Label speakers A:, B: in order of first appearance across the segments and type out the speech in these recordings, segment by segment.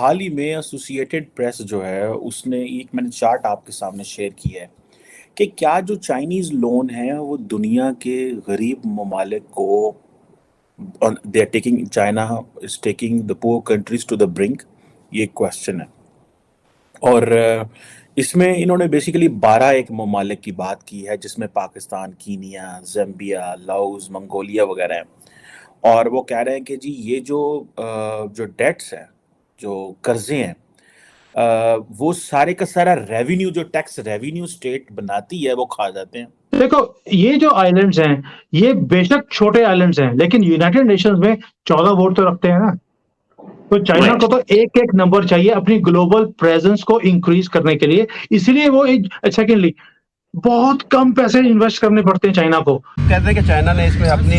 A: हाल ही में associated press जो है उसने एक मैंने चार्ट आपके सामने शेयर किया है कि क्या जो चाइनीज लोन है वो दुनिया के गरीब ममालिक को they are taking China is taking the poor countries to the brink. ये क्वेश्चन है। और इसमें इन्होंने बेसिकली 12 एक ममालिक की बात की है जिसमें Pakistan, Kenya, Zambia, Laos, Mongolia वगैरह हैं। और वो कह रहे हैं कि जी ये जो डेट्स हैं, जो कर्जे हैं, वो सारे का सारा रेवेन्यू, जो टैक्स रेवेन्यू स्टेट बनाती है, वो खा जाते हैं।
B: देखो, ये जो आइलैंड्स हैं, ये बेशक छोटे आइलैंड्स हैं, लेकिन यूनाइटेड नेशंस में 14 वोट तो रखते हैं ना। तो चाइना
A: राइट।
B: को तो एक-एक नंबर चाहिए अपनी ग्लोबल प्रेजेंस को इंक्रीज करने के लिए। इसीलिए वो सेकेंडली बहुत कम पैसे इन्वेस्ट करने पड़ते हैं चाइना को।
C: कहते हैं कि चाइना ने इसमें अपनी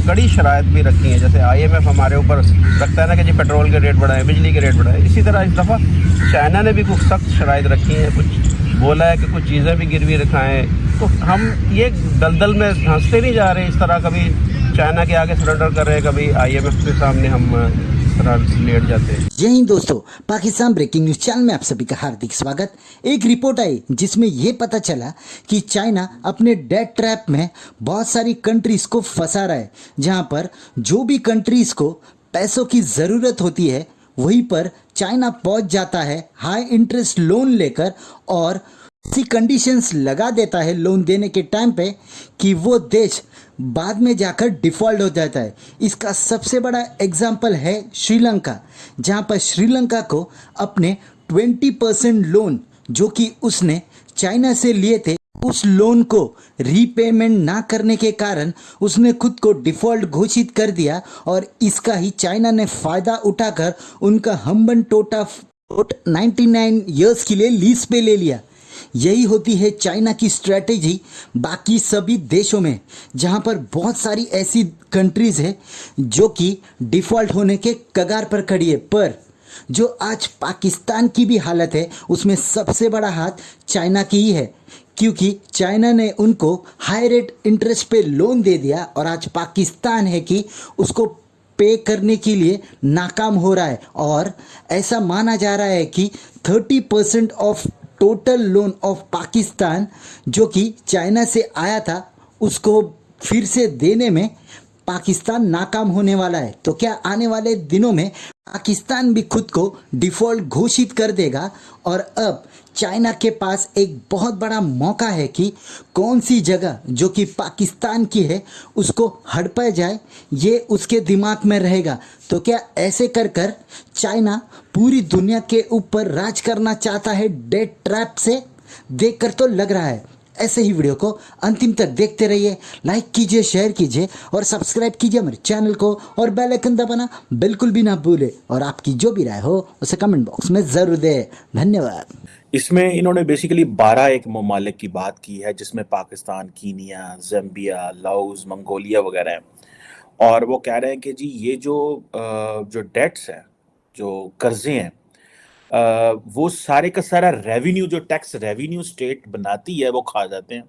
C: कड़ी शराइत भी रखी है। जैसे आईएमएफ हमारे ऊपर रखता है ना कि जी पेट्रोल के रेट बढ़ाएं, बिजली के रेट बढ़ाएं, इसी तरह इस दफ़ा चाइना ने भी कुछ सख्त शराइत रखी हैं। कुछ बोला है कि कुछ चीज़ें भी गिरवी रखाएं। तो हम ये दलदल में हंसते नहीं जा रहे इस तरह, कभी चाइना के आगे सरेंडर कर रहे हैं, कभी आईएमएफ के सामने हम लेट जाते हैं।
D: जय हिंद दोस्तों, पाकिस्तान ब्रेकिंग न्यूज चैनल में आप सभी का हार्दिक स्वागत। एक रिपोर्ट आई जिसमें यह पता चला कि चाइना अपने डेट ट्रैप में बहुत सारी कंट्रीज को फंसा रहा है, जहां पर जो भी कंट्रीज को पैसों की ज़रूरत होती है वहीं पर चाइना पहुंच जाता है हाई इंटरेस्ट लोन लेकर, और ऐसी कंडीशंस लगा देता है लोन देने के टाइम पे कि वो देश बाद में जाकर डिफ़ॉल्ट हो जाता है। इसका सबसे बड़ा एग्जाम्पल है श्रीलंका, जहां पर श्रीलंका को अपने 20% लोन जो कि उसने चाइना से लिए थे, उस लोन को रीपेमेंट ना करने के कारण उसने खुद को डिफ़ॉल्ट घोषित कर दिया, और इसका ही चाइना ने फ़ायदा उठाकर उनका हम्बन टोटा 99 ईयर्स के लिए लीज पे ले लिया। यही होती है चाइना की स्ट्रेटेजी बाकी सभी देशों में, जहां पर बहुत सारी ऐसी कंट्रीज़ है जो कि डिफ़ॉल्ट होने के कगार पर खड़ी है। पर जो आज पाकिस्तान की भी हालत है उसमें सबसे बड़ा हाथ चाइना की ही है, क्योंकि चाइना ने उनको हाई रेट इंटरेस्ट पे लोन दे दिया और आज पाकिस्तान है कि उसको पे करने के लिए नाकाम हो रहा है। और ऐसा माना जा रहा है कि 30% of total loan of Pakistan जो कि चाइना से आया था उसको फिर से देने में पाकिस्तान नाकाम होने वाला है। तो क्या आने वाले दिनों में पाकिस्तान भी खुद को डिफ़ॉल्ट घोषित कर देगा? और अब चाइना के पास एक बहुत बड़ा मौका है कि कौन सी जगह जो कि पाकिस्तान की है उसको हड़पा जाए, ये उसके दिमाग में रहेगा। तो क्या ऐसे कर कर चाइना पूरी दुनिया के ऊपर राज करना चाहता है डेट ट्रैप से? देखकर तो लग रहा है। ऐसे ही वीडियो को अंतिम तक देखते रहिए, लाइक कीजिए, शेयर कीजिए और सब्सक्राइब कीजिए हमारे चैनल को, और बेल आइकन दबाना बिल्कुल भी ना भूले, और आपकी जो भी राय हो उसे कमेंट बॉक्स में ज़रूर दें। धन्यवाद।
A: इसमें इन्होंने बेसिकली 12 एक ममालिक की बात की है जिसमें Pakistan, Kenya, Zambia, Laos, Mongolia वगैरह हैं। और वो कह रहे हैं कि जी ये जो डेट्स हैं, जो कर्जे हैं, वो सारे का सारा रेवेन्यू, जो टैक्स रेवेन्यू स्टेट बनाती है, वो खा जाते हैं।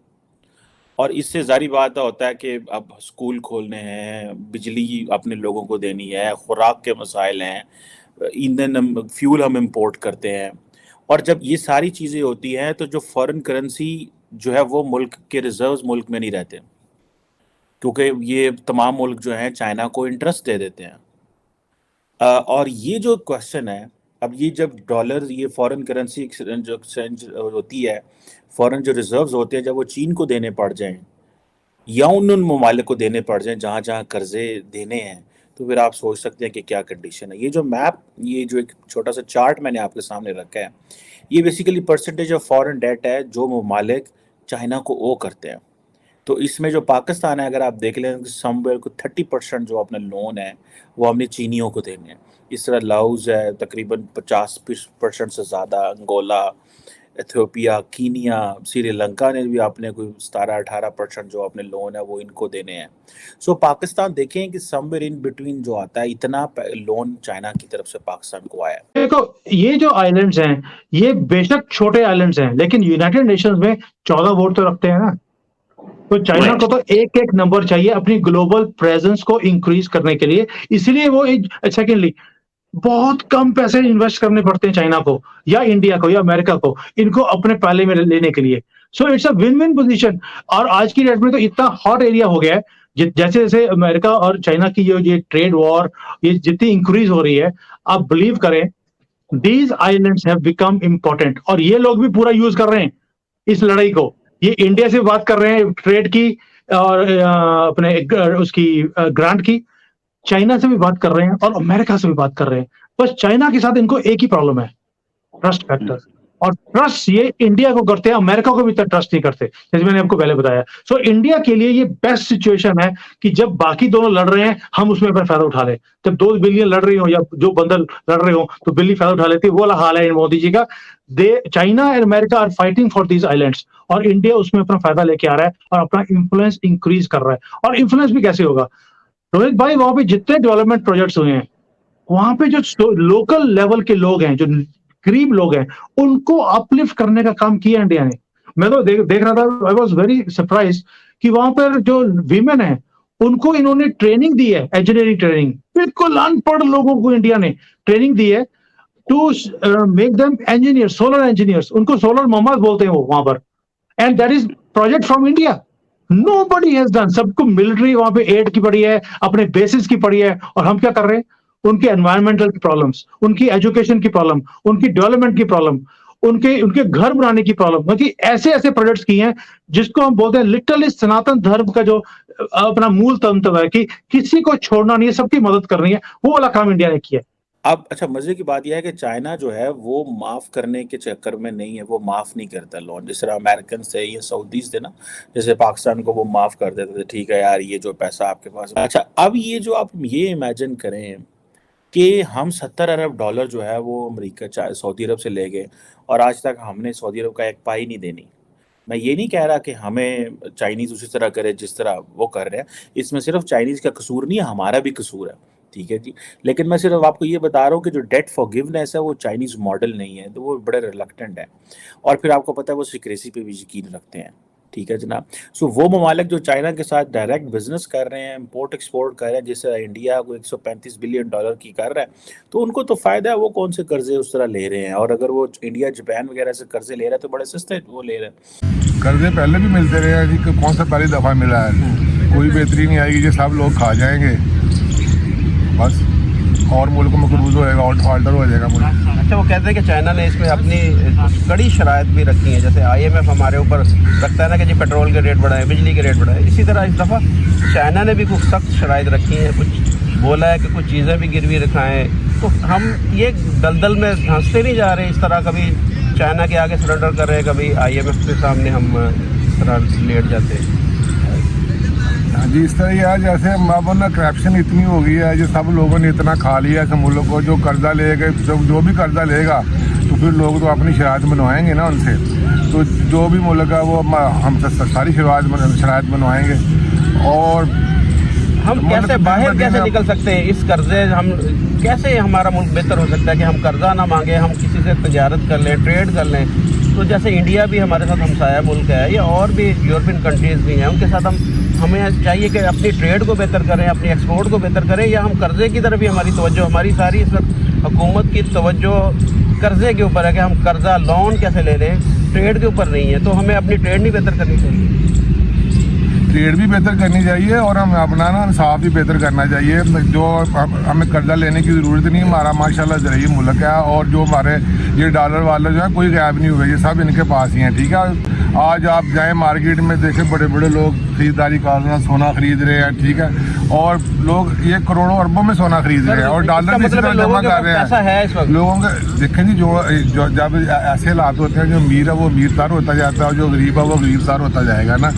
A: और इससे ज़ाहिर बात होता है कि अब स्कूल खोलने हैं, बिजली अपने लोगों को देनी है, खुराक के मसाइल हैं, ईंधन फ्यूल हम इंपोर्ट करते हैं। और जब ये सारी चीज़ें होती हैं तो जो फॉरेन करेंसी जो है वो मुल्क के रिजर्व्स मुल्क में नहीं रहते, क्योंकि ये तमाम मुल्क जो हैं चाइना को इंटरेस्ट दे देते हैं। और ये जो क्वेश्चन है, अब ये जब डॉलर, ये फॉरेन करेंसी जो एक्सचेंज होती है, फॉरेन जो रिजर्व्स होते हैं, जब वो चीन को देने पड़ जाएं या उन ममालिक को देने पड़ जाएं जहाँ जहाँ कर्जे देने हैं, तो फिर आप सोच सकते हैं कि क्या कंडीशन है। ये जो मैप, ये जो एक छोटा सा चार्ट मैंने आपके सामने रखा है, ये basically percentage of foreign debt है जो ममालिक चाइना को ओ करते हैं। तो इसमें जो पाकिस्तान है, अगर आप देख लें, समवेयर को 30% जो अपना लोन है वो हमने चीनियों को देने हैं। इस तरह लाओस है तकरीबन 50% से ज़्यादा, अंगोला, एथियोपिया, कीनिया, श्रीलंका ने भी अपने कोई 17-18% जो अपने लोन है वो इनको देने हैं। सो पाकिस्तान देखें कि समवेयर इन बिटवीन जो आता है, इतना लोन चाइना की तरफ से पाकिस्तान को आया है।
B: देखो, ये जो आइलैंड्स हैं, ये बेशक छोटे आइलैंड्स हैं, लेकिन यूनाइटेड नेशंस में 14 वोट तो रखते हैं ना। तो चाइना को तो एक-एक नंबर चाहिए अपनी ग्लोबल प्रेजेंस को इंक्रीज करने के लिए। इसीलिए वो सेकेंडली बहुत कम पैसे इन्वेस्ट करने पड़ते हैं चाइना को या इंडिया को या अमेरिका को इनको अपने पाले में लेने के लिए। So it's a win win position. और आज की डेट में तो इतना हॉट एरिया हो गया है, जैसे जैसे अमेरिका और चाइना की ये ट्रेड वॉर ये जितनी इंक्रीज हो रही है, आप बिलीव करें these islands have become important. और ये लोग भी पूरा यूज कर रहे हैं इस लड़ाई को। ये इंडिया से बात कर रहे हैं ट्रेड की और अपने उसकी ग्रांट की, चाइना से भी बात कर रहे हैं और अमेरिका से भी बात कर रहे हैं। बस चाइना के साथ इनको एक ही प्रॉब्लम है, ट्रस्ट फैक्टर। और ट्रस्ट ये इंडिया को करते हैं, अमेरिका को भी इतना ट्रस्ट नहीं करते, जैसे मैंने आपको पहले बताया। सो इंडिया के लिए ये बेस्ट सिचुएशन है कि जब बाकी दोनों लड़ रहे हैं हम उसमें अपना फायदा उठा लें। जब 2 बिलियन लड़ रही हो या जो बंदर लड़ रहे हो तो बिल्ली फायदा उठा लेती है, वो वाला हाल है मोदी जी का। China and America are fighting for these islands और इंडिया उसमें अपना फायदा लेके आ रहा है और अपना इन्फ्लुएंस इंक्रीज कर रहा है। और इन्फ्लुएंस भी कैसे होगा रोहित भाई, वहां पे जितने डेवलपमेंट प्रोजेक्ट्स हुए हैं वहां पे जो लोकल लेवल के लोग हैं, जो गरीब लोग हैं, उनको अपलिफ्ट करने का काम किया इंडिया ने। मैं तो देख रहा था, आई वाज वेरी सरप्राइज कि वहां पर जो वीमेन है उनको इन्होंने ट्रेनिंग दी है, इंजीनियरिंग ट्रेनिंग। बिल्कुल अनपढ़ लोगों को इंडिया ने ट्रेनिंग दी है to make them engineers, solar engineers. उनको सोलर ममाज बोलते हैं वो वहां पर। And that is project from India, nobody has done. सबको मिलिट्री वहां पे एड की पड़ी है, अपने बेसिस की पड़ी है, और हम क्या कर रहे हैं? उनके एनवायरमेंटल की प्रॉब्लम्स, उनकी एजुकेशन की प्रॉब्लम, उनकी डेवलपमेंट की प्रॉब्लम, उनके उनके घर बनाने की प्रॉब्लम, क्योंकि ऐसे ऐसे प्रोजेक्ट्स किए हैं जिसको हम बोलते हैं लिटरली सनातन धर्म का जो अपना मूल तंत्र है कि किसी को छोड़ना नहीं है, सबकी मदद करनी है, वो वाला काम इंडिया ने किया।
A: अब अच्छा, मजे की बात यह है कि चाइना जो है वो माफ करने के चक्कर में नहीं है, वो माफ नहीं करता लोन। जिस तरह अमेरिकन थे, ये सऊदीज थे ना, जैसे पाकिस्तान को वो माफ कर देते थे, ठीक है यार ये जो पैसा आपके पास। अच्छा, अब ये जो आप ये इमेजिन करें कि हम 70 अरब डॉलर जो है वो अमेरिका सऊदी अरब से ले गए और आज तक हमने सऊदी अरब का एक पाई नहीं देनी। मैं ये नहीं कह रहा कि हमें चाइनीज़ उसी तरह करे जिस तरह वो कर रहे हैं, इसमें सिर्फ चाइनीज़ का कसूर नहीं है, हमारा भी कसूर है, ठीक है जी। लेकिन मैं सिर्फ आपको ये बता रहा हूँ कि जो डेट फॉरगिवनेस है वो चाइनीज़ मॉडल नहीं है, तो वो बड़े रिलक्टेंट है। और फिर आपको पता है वो सिक्रेसी पे भी यकीन रखते हैं, ठीक है जनाब। सो वो ममालिक जो चाइना के साथ डायरेक्ट बिजनेस कर रहे हैं, इम्पोर्ट एक्सपोर्ट कर रहे हैं, जैसे इंडिया को 135 बिलियन डॉलर की कर रहा है, तो उनको तो फ़ायदा है, वो कौन से कर्जे उस तरह ले रहे हैं। और अगर वो इंडिया जापान वगैरह से कर्जे ले रहा है तो बड़े सस्ते वो ले रहे हैं।
E: कर्जे पहले भी मिलते रहे हैं जी, कौन सा पहली दफ़ा मिला है? कोई बेहतरी नहीं आएगी जी, सब लोग खा जाएंगे बस, और मुल्क में क्रूज होएगा, ऑल्टर हो जाएगा मुल्क।
C: अच्छा, वो कहते हैं कि चाइना ने इसमें अपनी कड़ी शराइत भी रखी है, जैसे IMF हमारे ऊपर रखता है ना कि जी पेट्रोल के रेट बढ़ाए, बिजली के रेट बढ़ाए, इसी तरह इस दफ़ा चाइना ने भी कुछ सख्त शराइत रखी हैं, कुछ बोला है कि कुछ चीज़ें भी गिरवी रखाएँ। तो हम ये दलदल में धंसते नहीं जा रहे इस तरह, कभी चाइना के आगे सरेंडर कर रहे हैं, कभी IMF के सामने हम इस तरह लेट जाते हैं।
E: जी इस तरह यार, जैसे अब ना करप्शन इतनी हो गई है, जो सब लोगों ने इतना खा लिया है मुल्क को, जो कर्जा लेगा, जो भी कर्जा लेगा तो फिर लोग तो अपनी शराइत बनवाएंगे ना उनसे। तो जो भी मुल्क है वो हम सारी शराइत बनवाएंगे। और
C: हम कैसे बाहर कैसे निकल सकते हैं इस कर्जे? हम कैसे हमारा मुल्क बेहतर हो सकता है कि हम कर्जा ना मांगे, हम किसी से तजारत कर लें, ट्रेड कर लें। तो जैसे इंडिया भी हमारे साथ हमसाया मुल्क है, या और भी यूरोपियन कंट्रीज़ भी हैं, उनके साथ हमें चाहिए कि अपनी ट्रेड को बेहतर करें, अपनी एक्सपोर्ट को बेहतर करें, या हम कर्जे की तरफ भी हमारी तवज्जो, हमारी सारी इस वक्त हुकूमत की तवज्जो कर्जे के ऊपर है कि हम कर्जा लोन कैसे ले लें, ट्रेड के ऊपर नहीं है। तो हमें अपनी ट्रेड नहीं बेहतर करनी चाहिए?
E: ट्रेड भी बेहतर करनी चाहिए और हम अपना ना इंसाफ भी बेहतर करना चाहिए। जो हमें कर्जा लेने की ज़रूरत नहीं, हमारा माशाल्लाह ज़रिए मुल्क है, और जो हमारे ये डॉलर वाले जो है कोई गायब नहीं हुए, ये सब इनके पास ही हैं, ठीक है। आज आप जाएं मार्केट में देखें, बड़े बड़े लोग खरीदारी कर रहे हैं, सोना खरीद रहे हैं, ठीक है, और लोग ये करोड़ों अरबों में सोना खरीद रहे हैं और डॉलर भी जमा कर रहे हैं। लोगों के देखें जी, जो जब ऐसे हालात होते हैं, जो अमीर है वो अमीर तार होता जाता है और जो गरीब है वो गरीब तार होता जाएगा ना।